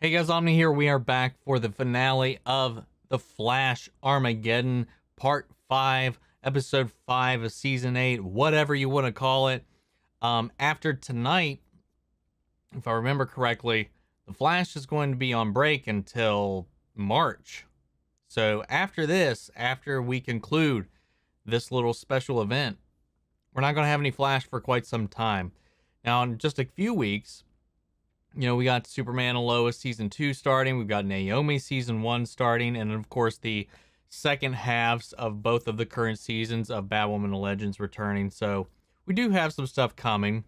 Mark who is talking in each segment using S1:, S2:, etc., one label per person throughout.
S1: Hey guys, Omni here. We are back for the finale of The Flash Armageddon Part 5, Episode 5 of Season 8, whatever you want to call it. After tonight, if I remember correctly, The Flash is going to be on break until March. So after this, after we conclude this little special event, we're not going to have any Flash for quite some time. Now, in just a few weeks, you know, we got Superman and Lois Season 2 starting. We've got Naomi Season 1 starting. And, of course, the second halves of both of the current seasons of Batwoman and Legends returning. So we do have some stuff coming.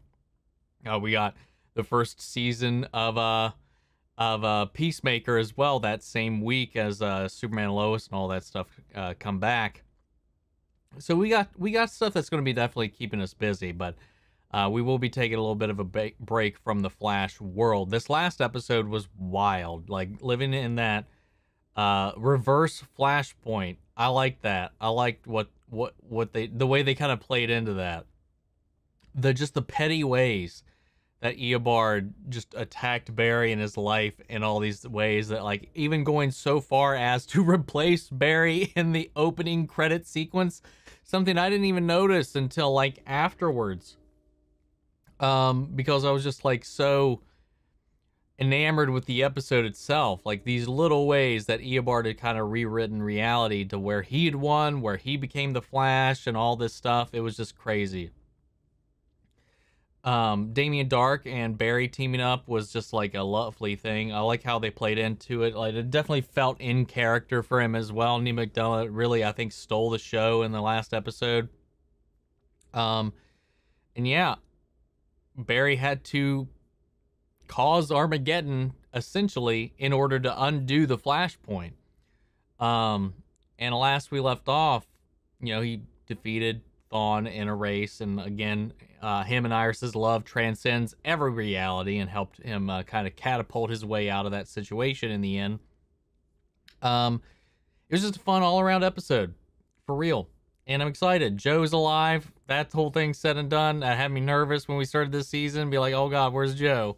S1: We got the first season of Peacemaker as well that same week as Superman and Lois and all that stuff come back. So we got stuff that's going to be definitely keeping us busy, but we will be taking a little bit of a break from the Flash world. This last episode was wild, like living in that reverse Flashpoint. I like that. I liked what the way they kind of played into that. The petty ways that Eobard just attacked Barry in his life in all these ways, that like even going so far as to replace Barry in the opening credit sequence, something I didn't even notice until like afterwards. Because I was just like so enamored with the episode itself, like these little ways that Eobard had kind of rewritten reality to where he had won, where he became the Flash and all this stuff. It was just crazy. Damien Dark and Barry teaming up was just like a lovely thing. I like how they played into it. Like it definitely felt in character for him as well. Neil McDonough really, I think, stole the show in the last episode. And yeah, Barry had to cause Armageddon essentially in order to undo the Flashpoint. And last we left off, you know, he defeated Thawne in a race, and again, him and Iris's love transcends every reality and helped him kind of catapult his way out of that situation in the end. It was just a fun all-around episode, for real. And I'm excited. Joe's alive. That whole thing's said and done. That had me nervous when we started this season. Be like, oh God, where's Joe?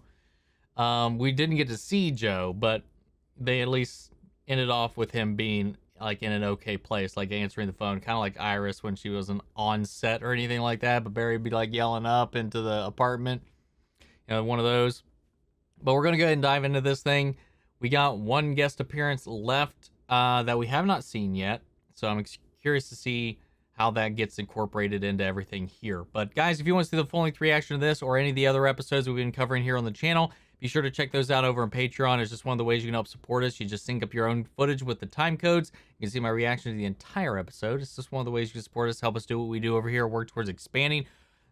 S1: We didn't get to see Joe, but they at least ended off with him being like in an okay place, like answering the phone, kind of like Iris when she wasn't on set or anything like that. But Barry would be like yelling up into the apartment, you know, one of those. But we're gonna go ahead and dive into this thing. We got one guest appearance left that we have not seen yet, so I'm curious to see how that gets incorporated into everything here. But guys, if you want to see the full-length reaction to this or any of the other episodes we've been covering here on the channel, be sure to check those out over on Patreon. It's just one of the ways you can help support us. You just sync up your own footage with the time codes. You can see my reaction to the entire episode. It's just one of the ways you can support us, help us do what we do over here, work towards expanding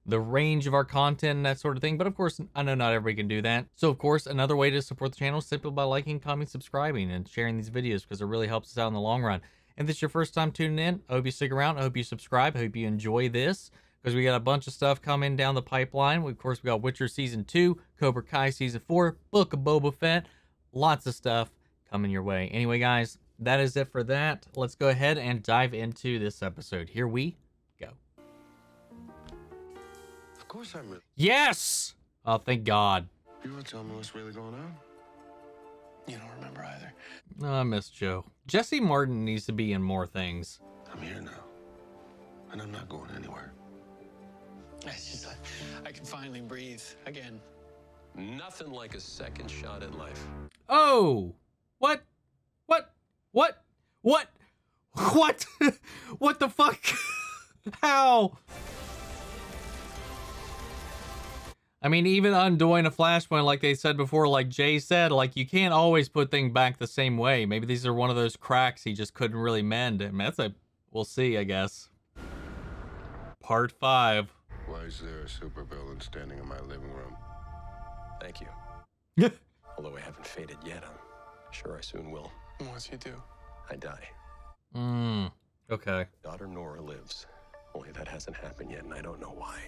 S1: the range of our content and that sort of thing. But of course, I know not everybody can do that. So of course, another way to support the channel is simply by liking, commenting, subscribing, and sharing these videos, because it really helps us out in the long run. If this is your first time tuning in, I hope you stick around. I hope you subscribe. I hope you enjoy this, because we got a bunch of stuff coming down the pipeline. Of course, we got Witcher Season 2, Cobra Kai Season 4, Book of Boba Fett. Lots of stuff coming your way. Anyway, guys, that is it for that. Let's go ahead and dive into this episode. Here we go.
S2: Of course I'm really...
S1: Yes! Oh, thank God.
S2: You want to tell me what's really going on? You don't remember either.
S1: Oh, I miss Joe. Jesse Martin needs to be in more things.
S2: I'm here now, and I'm not going anywhere.
S3: It's just I can finally breathe again.
S4: Nothing like a second shot at life.
S1: Oh! What? What? What? What? What? What the fuck? How? I mean, even undoing a Flashpoint, like they said before, like Jay said, like you can't always put things back the same way. Maybe these are one of those cracks he just couldn't really mend. I mean, we'll see, I guess. Part 5.
S2: Why is there a supervillain standing in my living room?
S4: Thank you. Although I haven't faded yet, I'm sure I soon will.
S3: And once you do,
S4: I die.
S1: Okay.
S4: Daughter Nora lives. Only that hasn't happened yet, and I don't know why.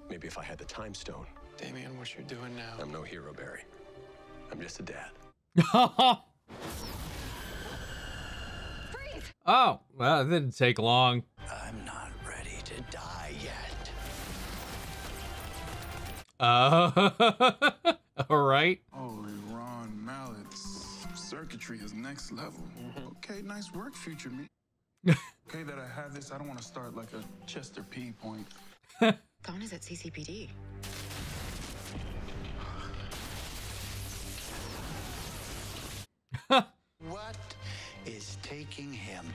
S4: Maybe if I had the time stone.
S3: Damien, what you're doing now.
S4: I'm no hero, Barry. I'm just a dad.
S1: Oh, well, it didn't take long.
S3: I'm not ready to die yet.
S1: All right.
S5: Holy Ron Mallets. circuitry is next level. Okay, nice work, future me. Okay, that I have this. I don't want to start like a Chester P point.
S6: Thawne is at CCPD.
S7: What is taking him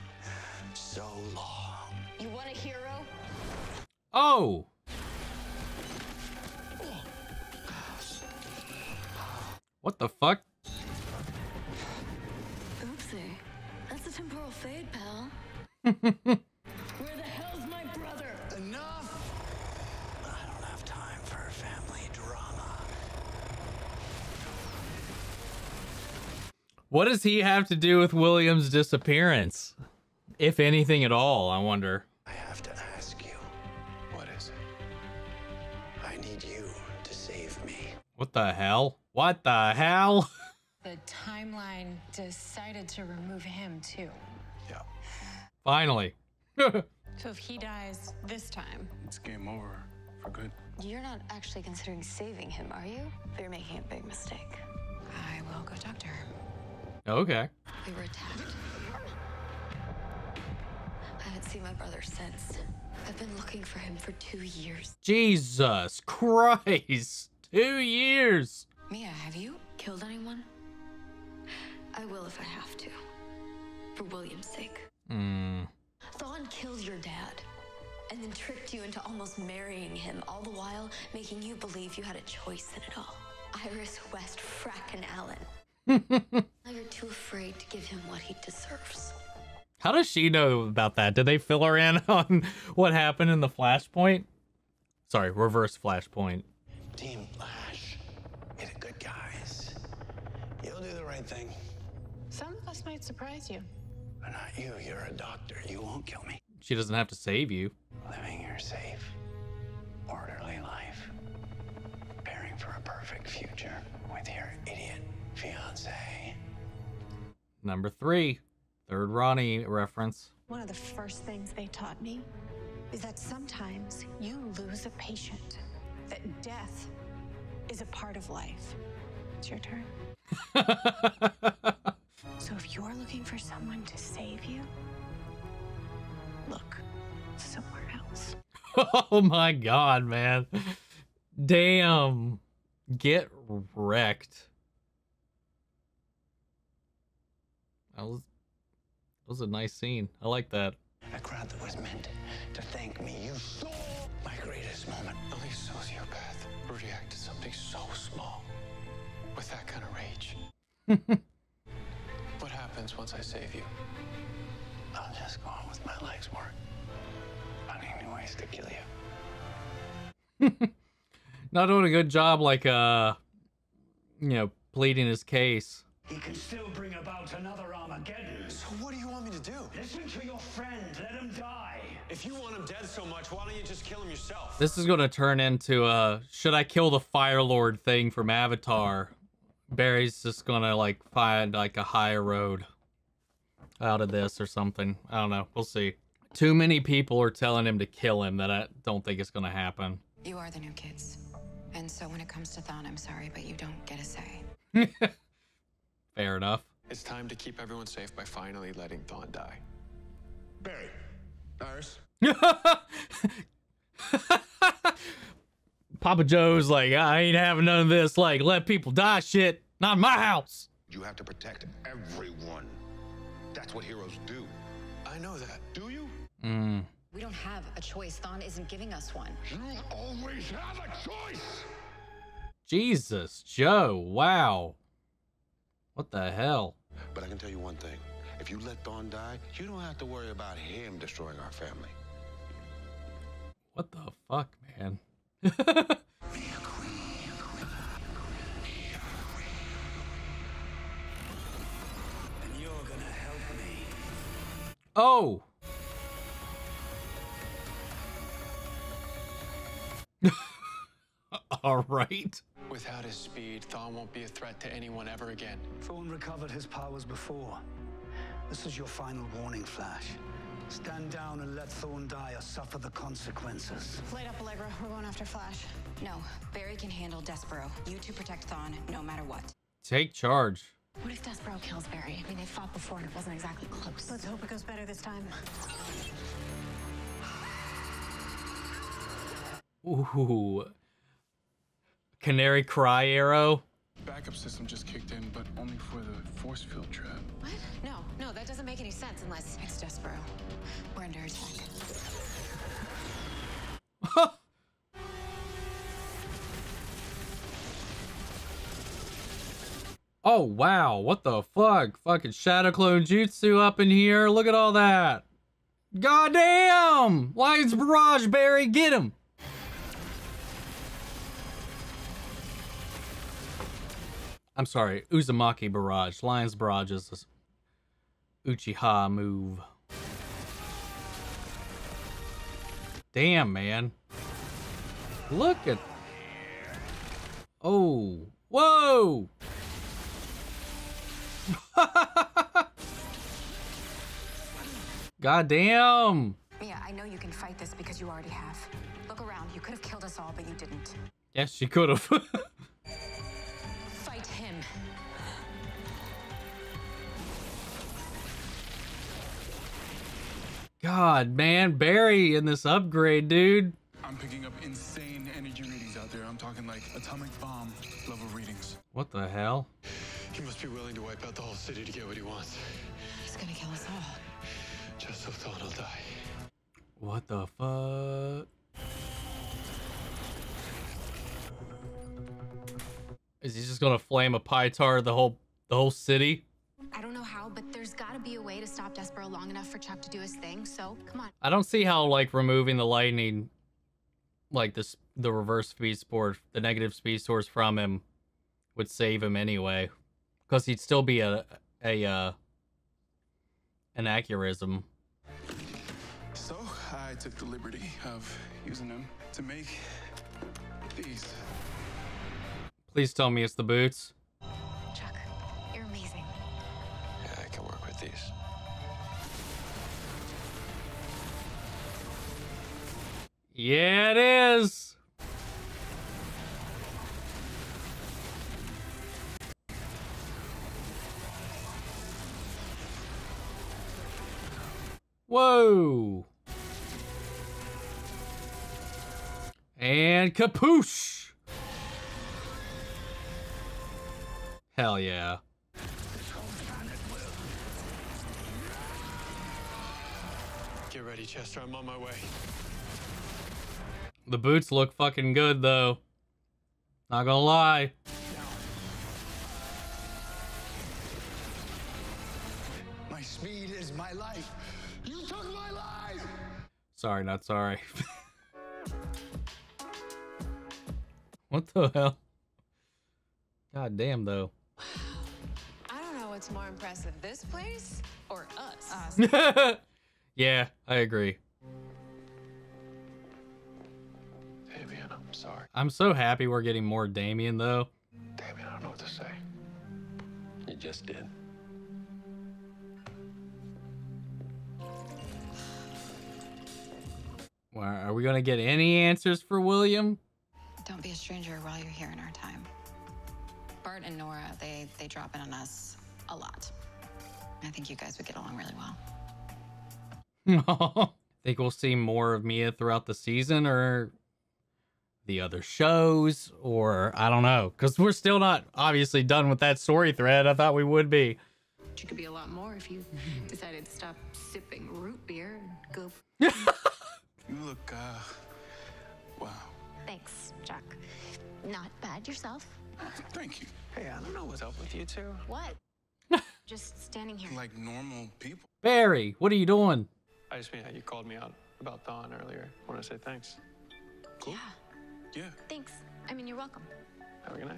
S7: so long?
S6: You want a hero?
S1: Oh. What the fuck?
S6: Oopsie. That's a temporal fade, pal. Where the hell's my brother?
S7: Enough! I don't have time for family drama.
S1: What does he have to do with William's disappearance? If anything at all, I wonder.
S7: I have to ask you.
S4: What is it? I need you to save me.
S1: What the hell? What the hell?
S8: The timeline decided to remove him too.
S4: Yeah.
S1: Finally.
S8: So if he dies this time,
S5: It's game over for good.
S6: You're not actually considering saving him, are you? But you're making a big mistake.
S8: I will go talk to her.
S1: Okay.
S6: We were attacked. I haven't seen my brother since. I've been looking for him for 2 years.
S1: Jesus Christ. 2 years.
S6: Mia, have you killed anyone? I will if I have to. For William's sake. Thawne killed your dad. And then tricked you into almost marrying him, all the while making you believe you had a choice in it all. Iris, West, Frack, and Allen. Now you're too afraid to give him what he deserves.
S1: How does she know about that? Did they fill her in on what happened in the Flashpoint? Sorry, reverse Flashpoint.
S7: Team Flash, you're the good guys. You'll do the right thing.
S8: Some of us might surprise you.
S7: But not you. You're a doctor. You won't kill me.
S1: She doesn't have to save you.
S7: Living your safe, orderly life. Preparing for a perfect future with your idiot fiance.
S1: Number 3. Third Ronnie reference.
S8: One of the first things they taught me is that sometimes you lose a patient, that death is a part of life. It's your turn. So if you're looking for someone to save you, look somewhere else.
S1: Oh my god, man. Damn. Get wrecked. That was a nice scene. I like that.
S7: A crowd that was meant to thank me. You stole my greatest moment.
S3: Only a sociopath would react to something so small with that kind of rage. What happens once I save you?
S7: I'll just go on with my life's work. Finding new ways to kill you.
S1: Not doing a good job, like, pleading his case.
S9: He can still bring about another Armageddon.
S2: So what do you want me to do?
S9: Listen to your friend. Let him die.
S2: If you want him dead so much, why don't you just kill him yourself?
S1: This is going to turn into should I kill the Fire Lord thing from Avatar. Barry's just going to, like, find, like, a higher road out of this or something. I don't know. We'll see. Too many people are telling him to kill him that I don't think it's going to happen.
S10: You are the new kids. And so when it comes to Thawne, I'm sorry, but you don't get a say.
S1: Fair enough.
S3: It's time to keep everyone safe by finally letting Thawne die.
S2: Barry. Iris.
S1: Papa Joe's like, I ain't having none of this, like, let people die shit. Not in my house.
S11: You have to protect everyone. That's what heroes do.
S3: I know that.
S11: Do you?
S10: We don't have a choice. Thawne isn't giving us one.
S11: You always have a choice!
S1: Jesus, Joe, wow. What the hell?
S11: But I can tell you one thing. If you let Thawne die, you don't have to worry about him destroying our family.
S1: What the fuck, man?
S9: And you're gonna help me.
S1: Oh! All right.
S3: Without his speed, Thawne won't be a threat to anyone ever again.
S9: Thawne recovered his powers before. This is your final warning, Flash. Stand down and let Thawne die or suffer the consequences.
S8: Light up, Allegra. We're going after Flash.
S10: No, Barry can handle Despero. You two protect Thawne no matter what.
S1: Take charge.
S8: What if Despero kills Barry? I mean, they fought before and it wasn't exactly close. Let's hope it goes better this time.
S1: Ooh. Canary cry arrow.
S5: Backup system just kicked in, but only for the force field trap.
S10: What? No, that doesn't make any sense unless it's Despero. We're under attack.
S1: Oh, wow. What the fuck? Fucking Shadow Clone Jutsu up in here. Look at all that. Goddamn! Lions Barrage, Barry. Get him. I'm sorry. Uzumaki Barrage. Lions Barrage is this Uchiha move. Damn, man. Look at... Oh. Whoa! God damn!
S10: Mia, I know you can fight this because you already have. Look around. You could have killed us all, but you didn't.
S1: Yes, she could have.
S10: Fight him.
S1: God, man, Barry in this upgrade, dude.
S5: I'm picking up insane energy readings out there. I'm talking like atomic bomb level readings.
S1: What the hell?
S3: He must be willing to wipe out the whole city to get what he wants.
S10: He's gonna kill us all.
S3: Just so Thawne will die.
S1: What the fuck? Is he just gonna flame a Pytar the whole city?
S6: I don't know how, but there's gotta be a way to stop Despero long enough for Chuck to do his thing, so come on.
S1: I don't see how like removing the lightning, like the reverse speed source, the negative speed source from him would save him anyway. Because he'd still be an Acurism.
S5: So I took the liberty of using them to make these.
S1: Please tell me it's the boots.
S6: Chuck, you're amazing.
S3: Yeah, I can work with these.
S1: Yeah, it is. Whoa. And kapoosh. Hell yeah.
S3: Get ready, Chester. I'm on my way.
S1: The boots look fucking good, though. Not gonna lie.
S9: My speed is my life. You took my life!
S1: Sorry, not sorry. What the hell? God damn, though.
S10: I don't know what's more impressive, this place or us?
S1: Yeah, I agree.
S3: Damien, I'm sorry.
S1: I'm so happy we're getting more Damien, though.
S3: Damien, I don't know what to say.
S4: You just did.
S1: Well, are we gonna get any answers for William?
S10: Don't be a stranger while you're here in our time. Bart and Nora, they drop in on us a lot. I think you guys would get along really well.
S1: Think we'll see more of Mia throughout the season or the other shows, or I don't know, because we're still not obviously done with that story thread. I thought we would be.
S6: You could be a lot more if you decided to stop sipping root beer and go.
S5: You look, wow.
S6: Thanks, Chuck. Not bad yourself.
S5: Thank you.
S3: Hey, I don't know what's up with you two.
S6: What? Just standing here.
S5: Like normal people.
S1: Barry, what are you doing?
S3: I just mean how you called me out about Thawne earlier. I want to say thanks.
S5: Cool. Yeah.
S6: Thanks. I mean, you're welcome.
S3: Have a good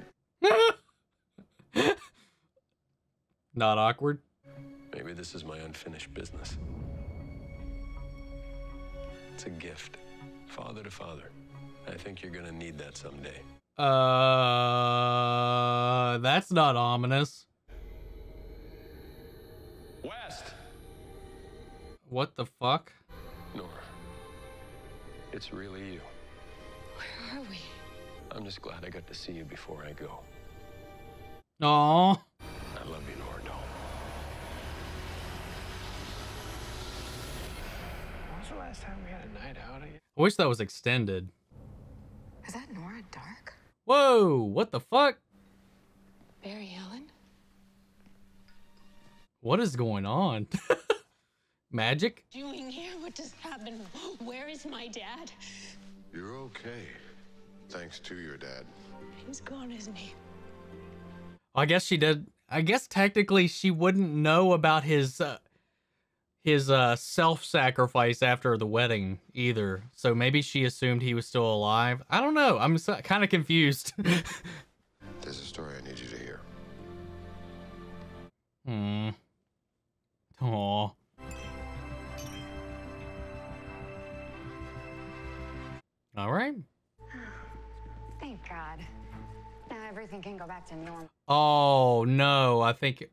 S3: night.
S1: Not awkward.
S4: Maybe this is my unfinished business. It's a gift, father to father. I think you're gonna need that someday.
S1: That's not ominous.
S3: West!
S1: What the fuck?
S4: Nora, it's really you.
S6: Where are we?
S4: I'm just glad I got to see you before I go.
S1: Aww.
S4: I love you.
S3: last time we had a night out?
S1: I wish that was extended.
S10: Is that Nora Dark?
S1: Whoa, what the fuck?
S10: Barry Allen?
S1: What is going on? Magic?
S12: Doing here? What just happened? Where is my dad?
S11: You're okay. Thanks to your dad.
S12: He's gone, isn't he?
S1: I guess she did. I guess technically she wouldn't know about his self-sacrifice after the wedding either. So maybe she assumed he was still alive. I don't know. I'm kind of confused.
S11: There's a story I need you to hear.
S1: Aw. All right.
S10: Thank God. Now everything can go back to normal.
S1: Oh, no. I think...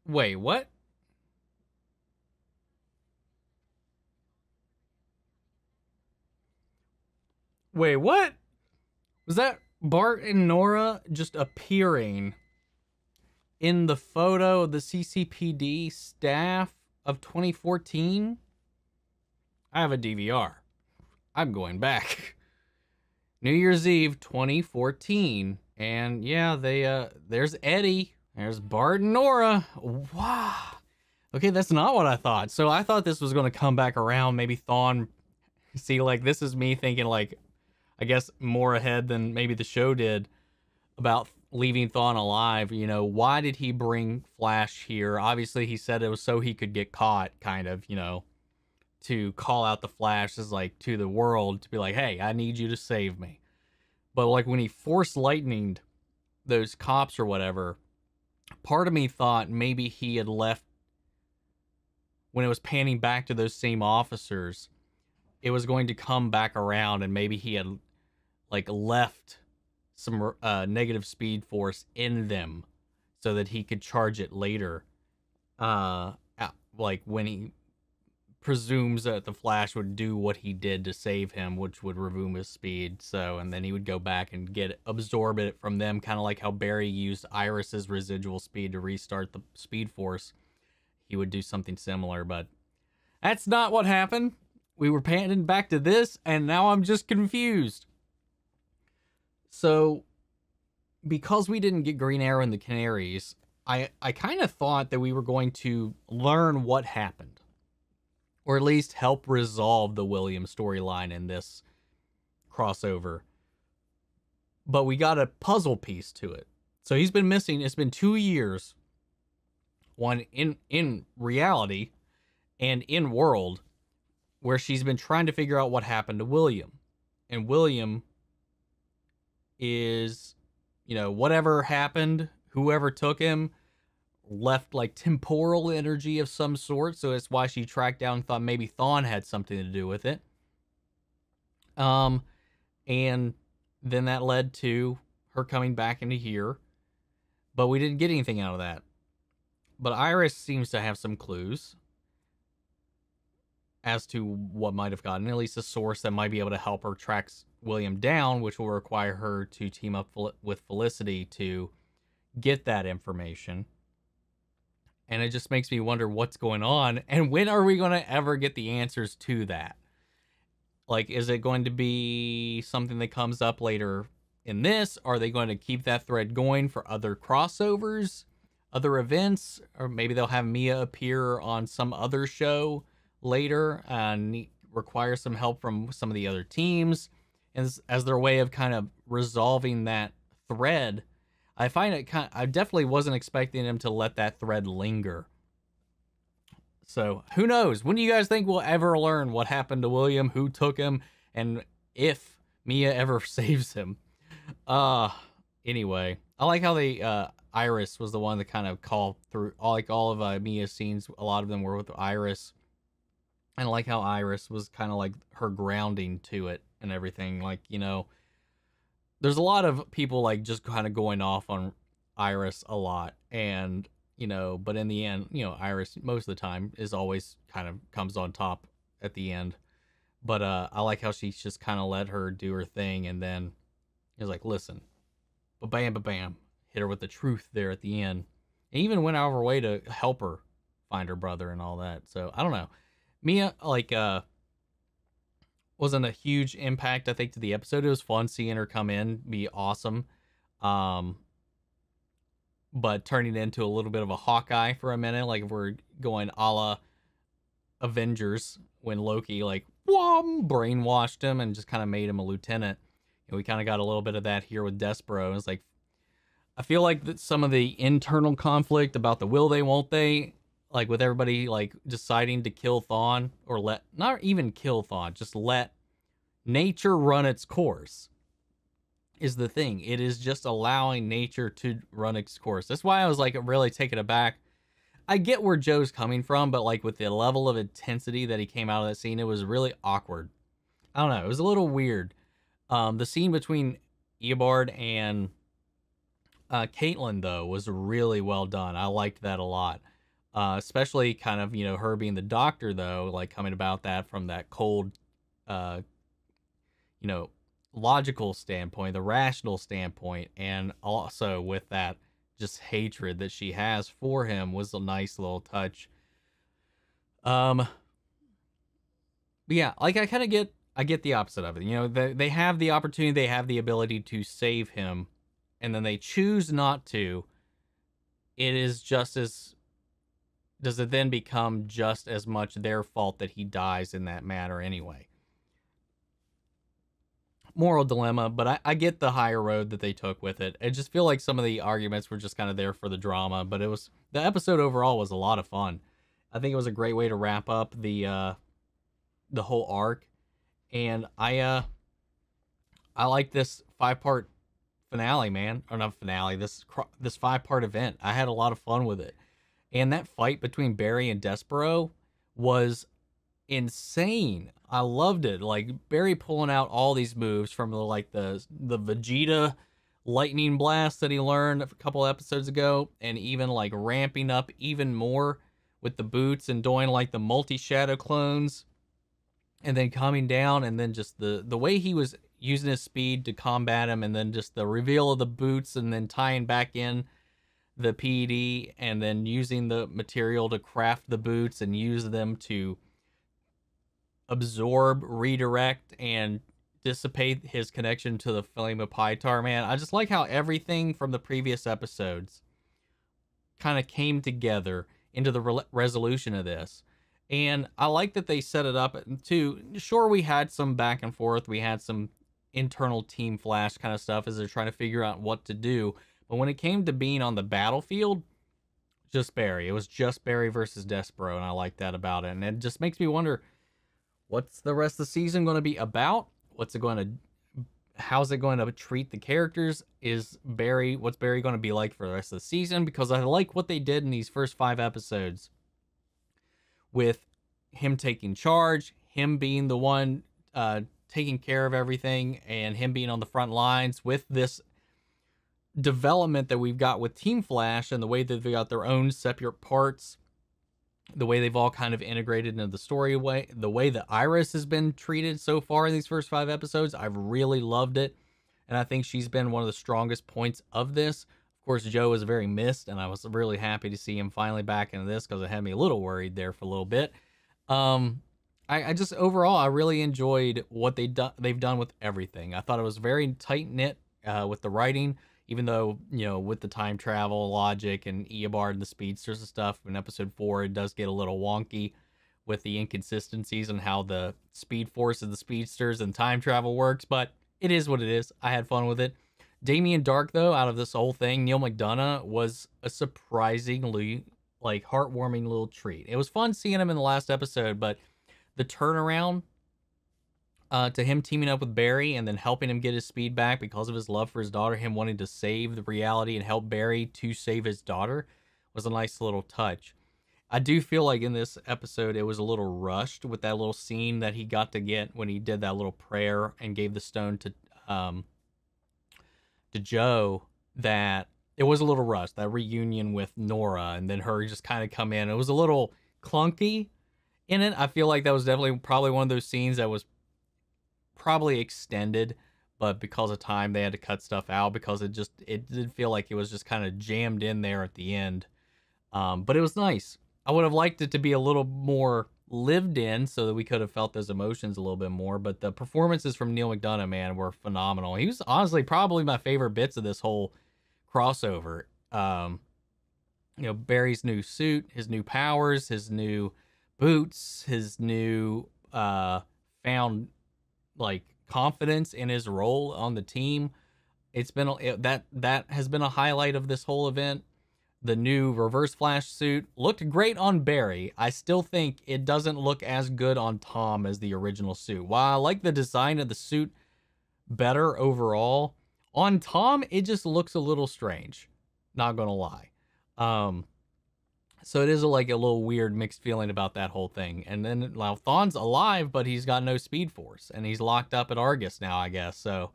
S1: Wait, what? Wait, what? Was that Bart and Nora just appearing in the photo of the CCPD staff of 2014? I have a DVR. I'm going back. New Year's Eve 2014. And yeah, there's Eddie. There's Bart and Nora. Wow. Okay, that's not what I thought. So I thought this was going to come back around. Maybe Thawne. See, like, this is me thinking, like, I guess more ahead than maybe the show did about leaving Thawne alive. You know, why did he bring Flash here? Obviously, he said it was so he could get caught, kind of, you know, to call out the Flash as, like, to the world to be like, hey, I need you to save me. But, like, when he force lightninged those cops or whatever, part of me thought maybe he had left when it was panning back to those same officers. It was going to come back around and maybe he had like left some negative speed force in them so that he could charge it later. Like when he presumes that the Flash would do what he did to save him, which would remove his speed. So, and then he would go back and absorb it from them, kind of like how Barry used Iris's residual speed to restart the Speed Force. He would do something similar, but that's not what happened. We were panning back to this, and now I'm just confused. So, because we didn't get Green Arrow and the Canaries, I kind of thought that we were going to learn what happened. Or at least help resolve the William storyline in this crossover. But we got a puzzle piece to it. So he's been missing. It's been 2 years. One in reality and in world, where she's been trying to figure out what happened to William. And William is, you know, whatever happened, whoever took him, left like temporal energy of some sort, so that's why she tracked down and thought maybe Thawne had something to do with it. And then that led to her coming back into here, but we didn't get anything out of that. But Iris seems to have some clues as to what might have gotten, at least a source that might be able to help her track William down, which will require her to team up with Felicity to get that information. And it just makes me wonder what's going on and when are we going to ever get the answers to that? Like, is it going to be something that comes up later in this? Are they going to keep that thread going for other crossovers, other events? Or maybe they'll have Mia appear on some other show later and require some help from some of the other teams as their way of kind of resolving that thread. I find it I definitely wasn't expecting him to let that thread linger. So, who knows? When do you guys think we'll ever learn what happened to William, who took him, and if Mia ever saves him? Anyway, I like how they, Iris was the one that kind of called through, all of Mia's scenes, a lot of them were with Iris. And I like how Iris was kind of like her grounding to it and everything. Like, you know, there's a lot of people like just kind of going off on Iris a lot, and you know, but in the end, you know, Iris most of the time is always kind of comes on top at the end. But I like how she's just kind of let her do her thing, and then is like, listen, ba-bam, ba-bam, hit her with the truth there at the end. and even went out of her way to help her find her brother and all that. So I don't know. Mia, like, wasn't a huge impact, I think, to the episode. It was fun seeing her come in, be awesome. But turning into a little bit of a Hawkeye for a minute, like if we're going a la Avengers, when Loki, like, wham, brainwashed him and just kind of made him a lieutenant. And we kind of got a little bit of that here with Despero. It's like, I feel like that some of the internal conflict about the will they, won't they, like with everybody like deciding to kill Thawne, or not even kill Thawne, just let nature run its course is the thing. It is just allowing nature to run its course. That's why I was like really taken aback. I get where Joe's coming from, but like with the level of intensity that he came out of that scene, it was really awkward. I don't know. It was a little weird. The scene between Eobard and Caitlin, though, was really well done. I liked that a lot. Especially kind of, you know, her being the doctor, though, like coming about that from that cold, you know, logical standpoint, the rational standpoint, and also with that just hatred that she has for him was a nice little touch. But yeah, like I get the opposite of it. You know, they have the opportunity, they have the ability to save him, and then they choose not to. It is just as, does it then become just as much their fault that he dies in that manner anyway? Moral dilemma, but I get the higher road that they took with it. I just feel like some of the arguments were just kind of there for the drama, but the episode overall was a lot of fun. I think it was a great way to wrap up the whole arc, and I like this 5-part finale, man, or not finale. This 5-part event. I had a lot of fun with it, and that fight between Barry and Despero was insane. I loved it. Like Barry pulling out all these moves from the Vegeta lightning blast that he learned a couple episodes ago, and even like ramping up even more with the boots and doing like the multi-shadow clones, and then coming down, and then just the way he was using his speed to combat him, and then just the reveal of the boots, and then tying back in the PED, and then using the material to craft the boots and use them to absorb, redirect, and dissipate his connection to the Flame of Pytar, man. I just like how everything from the previous episodes kind of came together into the resolution of this. And I like that they set it up too. Sure, we had some back and forth. We had some internal Team Flash kind of stuff as they're trying to figure out what to do. But when it came to being on the battlefield, just Barry. It was just Barry versus Despero, and I like that about it. And it just makes me wonder, what's the rest of the season going to be about? How's it going to treat the characters? What's Barry going to be like for the rest of the season? Because I like what they did in these first 5 episodes with him taking charge, him being the one taking care of everything, and him being on the front lines with this development that we've got with Team Flash, and the way that they got their own separate parts, the way they've all kind of integrated into the story, the way that Iris has been treated so far in these first 5 episodes. I've really loved it, and I think she's been one of the strongest points of this. Of course, Joe was very missed, and I was really happy to see him finally back into this, because it had me a little worried there for a little bit. I just overall, I really enjoyed what they've done with everything. I thought it was very tight knit with the writing, even though, you know, with the time travel logic and Eobard and the speedsters and stuff in episode 4, it does get a little wonky with the inconsistencies and how the speed force of the speedsters and time travel works, but it is what it is. I had fun with it. Damien Dark, though, out of this whole thing, Neil McDonough was a surprisingly, like, heartwarming little treat. It was fun seeing him in the last episode, but the turnaround to him teaming up with Barry and then helping him get his speed back because of his love for his daughter, him wanting to save the reality and help Barry to save his daughter, was a nice little touch. I do feel like in this episode it was a little rushed with that little scene that he got to get when he did that little prayer and gave the stone to Joe, that it was a little rushed, that reunion with Nora, and then her just kind of come in. It was a little clunky in it. I feel like that was definitely probably one of those scenes that was probably extended, but because of time they had to cut stuff out, because it did feel like it was just kind of jammed in there at the end. But it was nice. I would have liked it to be a little more lived in so that we could have felt those emotions a little bit more. But the performances from Neal McDonough, man, were phenomenal. He was honestly probably my favorite bits of this whole crossover. Barry's new suit, his new powers, his new boots, his new found like confidence in his role on the team. It's been that has been a highlight of this whole event. The new Reverse Flash suit looked great on Barry. I still think it doesn't look as good on Tom as the original suit. While I like the design of the suit better overall, on Tom it just looks a little strange. Not gonna lie. So it is like a little weird mixed feeling about that whole thing. And then now Thawne's alive, but he's got no Speed Force, and he's locked up at Argus now, I guess. So,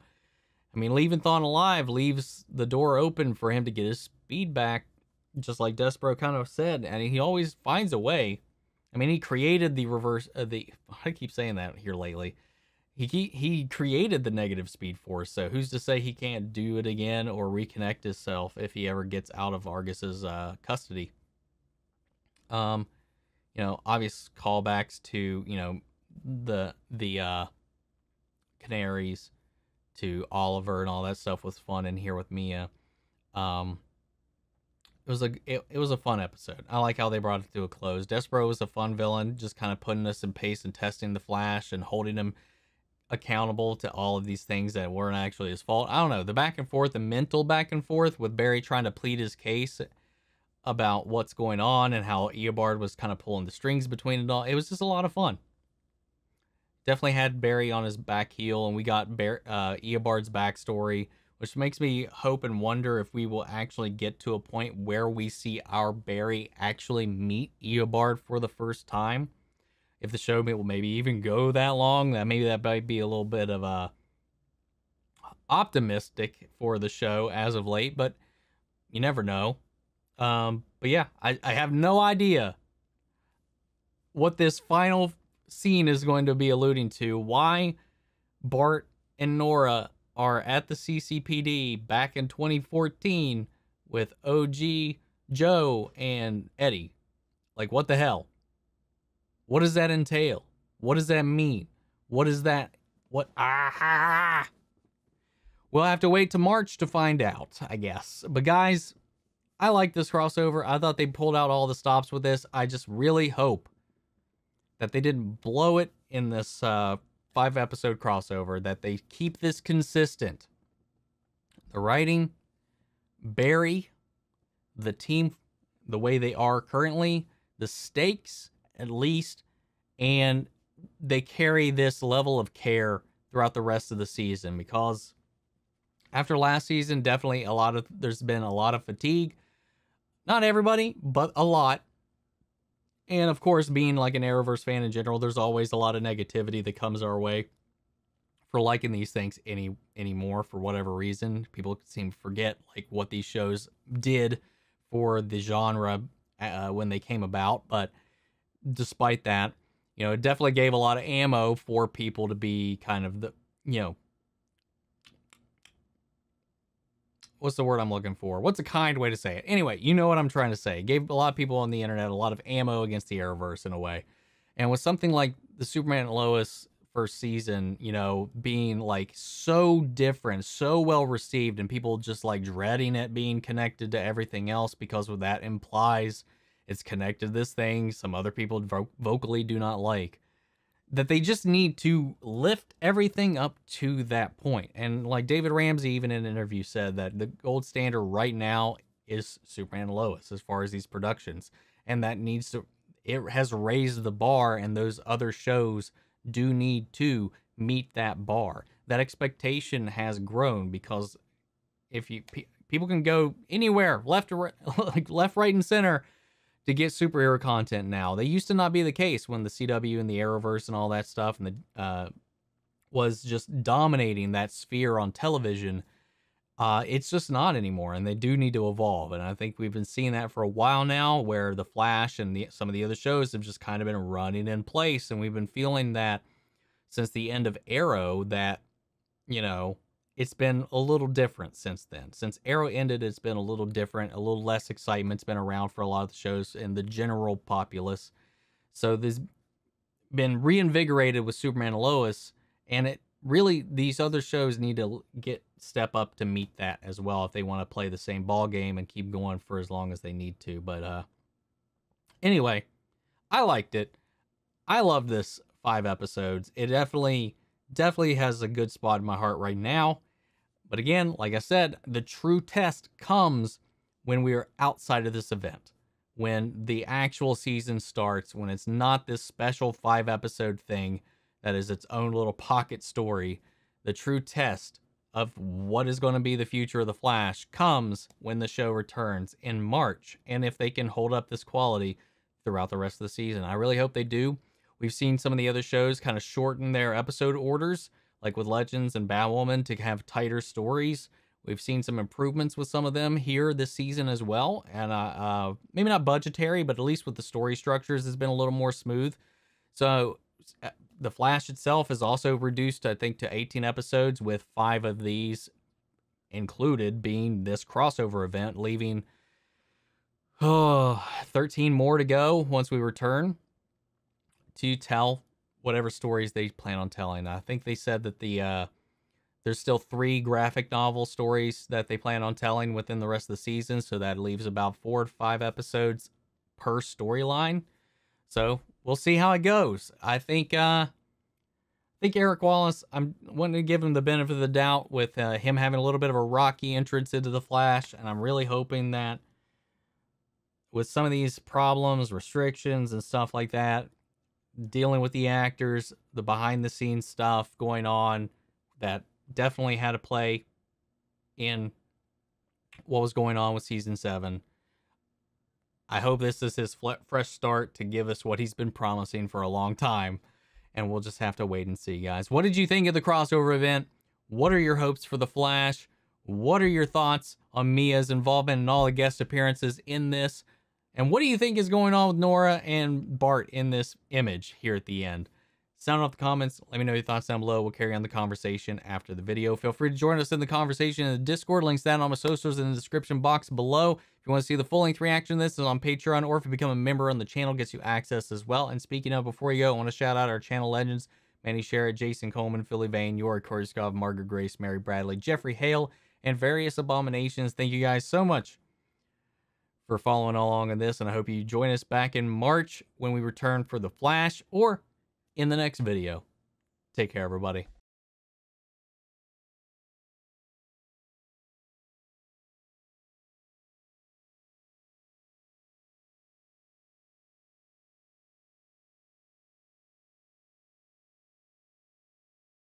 S1: I mean, leaving Thawne alive leaves the door open for him to get his speed back, just like Despero kind of said. And he always finds a way. I mean, he created the reverse, I keep saying that here lately. He created the negative Speed Force, so who's to say he can't do it again or reconnect himself if he ever gets out of Argus's custody? Obvious callbacks to, the Canaries, to Oliver and all that stuff was fun in here with Mia. It was a fun episode. I like how they brought it to a close. Despero was a fun villain, just kind of putting us in pace and testing the Flash and holding him accountable to all of these things that weren't actually his fault. I don't know, the back and forth, the mental back and forth with Barry trying to plead his case about what's going on and how Eobard was kind of pulling the strings between it all. It was just a lot of fun. Definitely had Barry on his back heel, and we got Eobard's backstory, which makes me hope and wonder if we will actually get to a point where we see our Barry actually meet Eobard for the first time. If the show will maybe even go that long, that might be a little bit of a optimistic for the show as of late, but you never know. But yeah, I have no idea what this final scene is going to be alluding to. Why Bart and Nora are at the CCPD back in 2014 with OG, Joe, and Eddie. Like, what the hell? What does that entail? What does that mean? What is that? What? We'll have to wait to March to find out, I guess. But guys, I like this crossover. I thought they pulled out all the stops with this. I just really hope that they didn't blow it in this 5-episode crossover, that they keep this consistent. The writing, Barry, the team, the way they are currently, the stakes, at least, and they carry this level of care throughout the rest of the season, because after last season, definitely there's been a lot of fatigue. Not everybody, but a lot. And of course, being like an Arrowverse fan in general, there's always a lot of negativity that comes our way for liking these things anymore for whatever reason. People seem to forget like what these shows did for the genre when they came about, but despite that, it definitely gave a lot of ammo for people to be kind of what's the word I'm looking for? What's a kind way to say it? Anyway, you know what I'm trying to say. It gave a lot of people on the internet a lot of ammo against the Arrowverse in a way. And with something like the Superman and Lois first season, being like so different, so well received, and people just like dreading it being connected to everything else because what that implies it's connected to this thing some other people vocally do not like, that they just need to lift everything up to that point. And like David Ramsey, even in an interview, said that the gold standard right now is Superman and Lois as far as these productions. And that it has raised the bar, and those other shows do need to meet that bar. That expectation has grown, because if people can go anywhere, left, or like left, right, and center, to get superhero content now. They used to not be the case when the CW and the Arrowverse and all that stuff and was just dominating that sphere on television. It's just not anymore, and they do need to evolve. And I think we've been seeing that for a while now, where The Flash and some of the other shows have just kind of been running in place, and we've been feeling that since the end of Arrow, that it's been a little different since then. Since Arrow ended, it's been a little different, a little less excitement. It's been around for a lot of the shows in the general populace. So there's been reinvigorated with Superman and Lois, and it really, these other shows need to step up to meet that as well if they want to play the same ball game and keep going for as long as they need to. But anyway, I liked it. I love this 5 episodes. It definitely has a good spot in my heart right now. But again, like I said, the true test comes when we are outside of this event. When the actual season starts, when it's not this special 5-episode thing that is its own little pocket story. The true test of what is going to be the future of The Flash comes when the show returns in March, and if they can hold up this quality throughout the rest of the season. I really hope they do. We've seen some of the other shows kind of shorten their episode orders, like with Legends and Batwoman, to have tighter stories. We've seen some improvements with some of them here this season as well. And maybe not budgetary, but at least with the story structures has been a little more smooth. So The Flash itself is also reduced, I think, to 18 episodes, with 5 of these included being this crossover event, leaving 13 more to go once we return to tell whatever stories they plan on telling. I think they said that there's still 3 graphic novel stories that they plan on telling within the rest of the season, so that leaves about 4 to 5 episodes per storyline. So we'll see how it goes. I think Eric Wallace, I'm wanting to give him the benefit of the doubt with him having a little bit of a rocky entrance into The Flash, and I'm really hoping that with some of these problems, restrictions, and stuff like that, dealing with the actors, the behind-the-scenes stuff going on, that definitely had to play in what was going on with Season 7. I hope this is his fresh start to give us what he's been promising for a long time. And we'll just have to wait and see, guys. What did you think of the crossover event? What are your hopes for The Flash? What are your thoughts on Mia's involvement and all the guest appearances in this? And what do you think is going on with Nora and Bart in this image here at the end? Sound off the comments. Let me know your thoughts down below. We'll carry on the conversation after the video. Feel free to join us in the conversation in the Discord. Links down on my socials in the description box below. If you want to see the full-length reaction to this, it's on Patreon, or if you become a member on the channel, gets you access as well. And speaking of, before you go, I want to shout out our channel legends: Manny Sherritt, Jason Coleman, Philly Vane, Yori Korskov, Margaret Grace, Mary Bradley, Jeffrey Hale, and various abominations. Thank you guys so much for following along on this, and I hope you join us back in March when we return for The Flash, or in the next video. Take care, everybody.